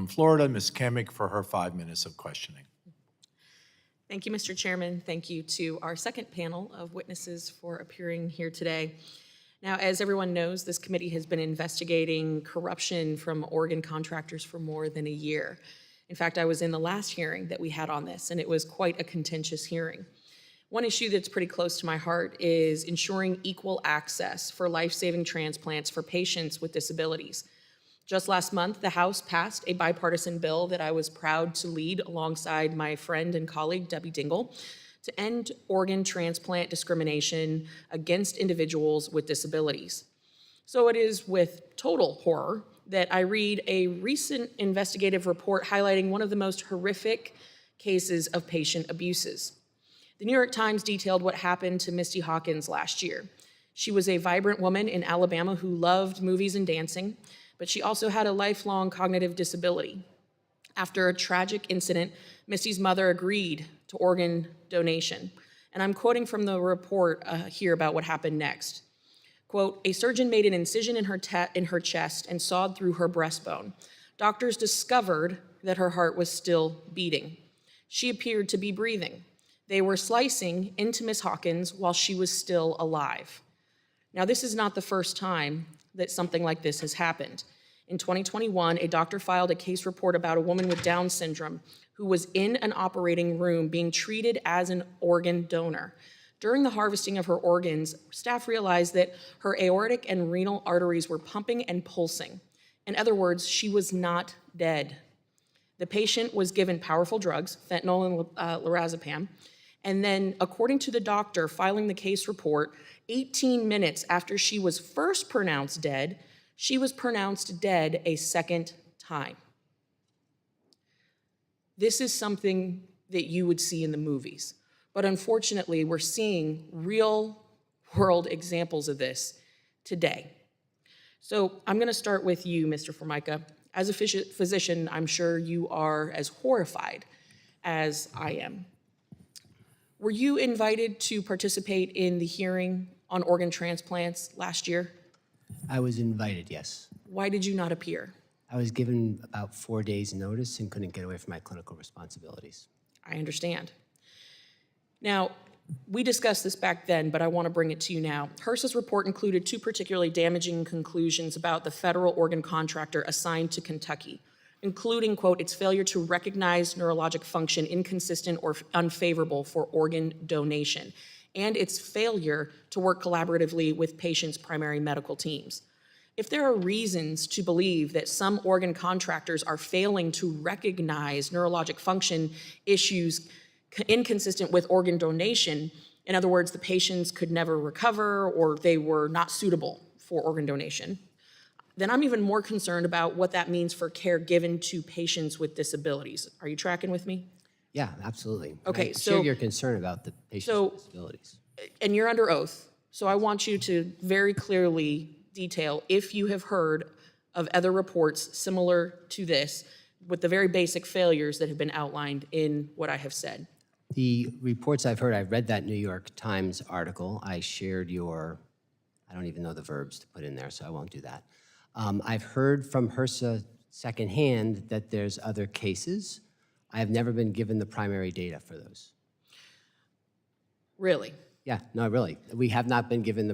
Florida, Ms. Cammack, for her 5 minutes of questioning. Thank you, Mr. Chairman. Thank you to our second panel of witnesses for appearing here today. Now, as everyone knows, this committee has been investigating corruption from organ contractors for more than a year. In fact, I was in the last hearing that we had on this, and it was quite a contentious hearing. One issue that's pretty close to my heart is ensuring equal access for life-saving transplants for patients with disabilities. Just last month, the House passed a bipartisan bill that I was proud to lead alongside my friend and colleague, Debbie Dingell, to end organ transplant discrimination against individuals with disabilities. So it is with total horror that I read a recent investigative report highlighting one of the most horrific cases of patient abuses. The New York Times detailed what happened to Misty Hawkins last year. She was a vibrant woman in Alabama who loved movies and dancing, but she also had a lifelong cognitive disability. After a tragic incident, Misty's mother agreed to organ donation. And I'm quoting from the report here about what happened next. Quote, "A surgeon made an incision in her chest and sawed through her breastbone. Doctors discovered that her heart was still beating. She appeared to be breathing. They were slicing into Miss Hawkins while she was still alive." Now, this is not the first time that something like this has happened. In 2021, a doctor filed a case report about a woman with Down syndrome who was in an operating room being treated as an organ donor. During the harvesting of her organs, staff realized that her aortic and renal arteries were pumping and pulsing. In other words, she was not dead. The patient was given powerful drugs, fentanyl and lorazepam, and then, according to the doctor filing the case report, 18 minutes after she was first pronounced dead, she was pronounced dead a second time. This is something that you would see in the movies, but unfortunately, we're seeing real-world examples of this today. So I'm going to start with you, Mr. Formica. As a physician, I'm sure you are as horrified as I am. Were you invited to participate in the hearing on organ transplants last year? I was invited, yes. Why did you not appear? I was given about 4 days' notice and couldn't get away from my clinical responsibilities. I understand. Now, we discussed this back then, but I want to bring it to you now. HRSA's report included two particularly damaging conclusions about the federal organ contractor assigned to Kentucky, including, quote, its failure to recognize neurologic function inconsistent or unfavorable for organ donation, and its failure to work collaboratively with patients' primary medical teams. If there are reasons to believe that some organ contractors are failing to recognize neurologic function issues inconsistent with organ donation, in other words, the patients could never recover or they were not suitable for organ donation, then I'm even more concerned about what that means for care given to patients with disabilities. Are you tracking with me? Yeah, absolutely. Okay, I so share your concern about the patients with disabilities. And you're under oath, so I want you to very clearly detail if you have heard of other reports similar to this with the very basic failures that have been outlined in what I have said. The reports I've heard, I've read that New York Times article. I shared your, I don't even know the verbs to put in there, so I won't do that. I've heard from HRSA secondhand that there's other cases. I have never been given the primary data for those. Really? Yeah, no, really. We have not been given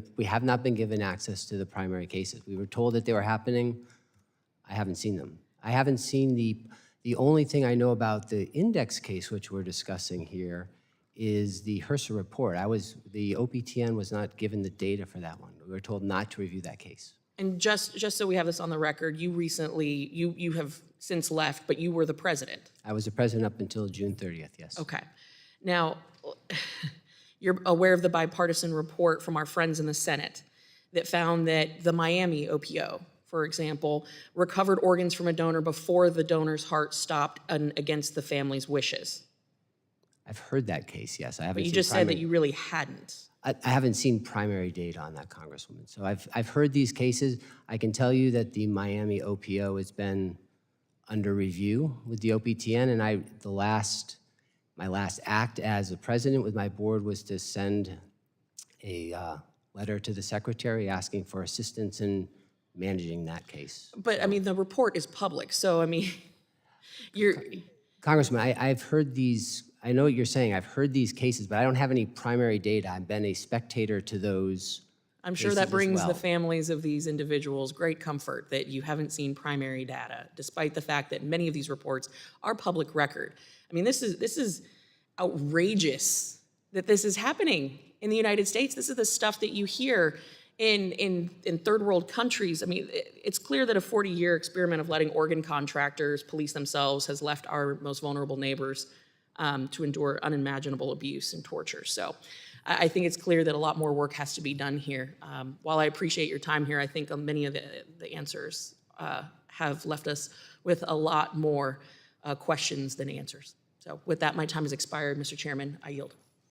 access to the primary cases. We were told that they were happening. I haven't seen them. I haven't seen the only thing I know about the index case, which we're discussing here, is the HRSA report. The OPTN was not given the data for that one. We were told not to review that case. And just so we have this on the record, you recently, you have since left, but you were the president. I was the president up until June 30th, yes. Okay. Now, you're aware of the bipartisan report from our friends in the Senate that found that the Miami OPO, for example, recovered organs from a donor before the donor's heart stopped against the family's wishes. I've heard that case, yes. I haven't. But you just said that you really hadn't. I haven't seen primary data on that, Congresswoman. So I've heard these cases. I can tell you that the Miami OPO has been under review with the OPTN, and my last act as a president with my board was to send a letter to the secretary asking for assistance in managing that case. But, I mean, the report is public, so, I mean, you're, Congressman, I've heard these, I know what you're saying, I've heard these cases, but I don't have any primary data. I've been a spectator to those I'm sure cases that as brings well. the families of these individuals great comfort that you haven't seen primary data, despite the fact that many of these reports are public record. I mean, this is outrageous that this is happening in the United States. This is the stuff that you hear in third world countries. I mean, it's clear that a 40-year experiment of letting organ contractors police themselves has left our most vulnerable neighbors to endure unimaginable abuse and torture. So I think it's clear that a lot more work has to be done here. While I appreciate your time here, I think many of the answers have left us with a lot more questions than answers. So with that, my time has expired, Mr. Chairman. I yield.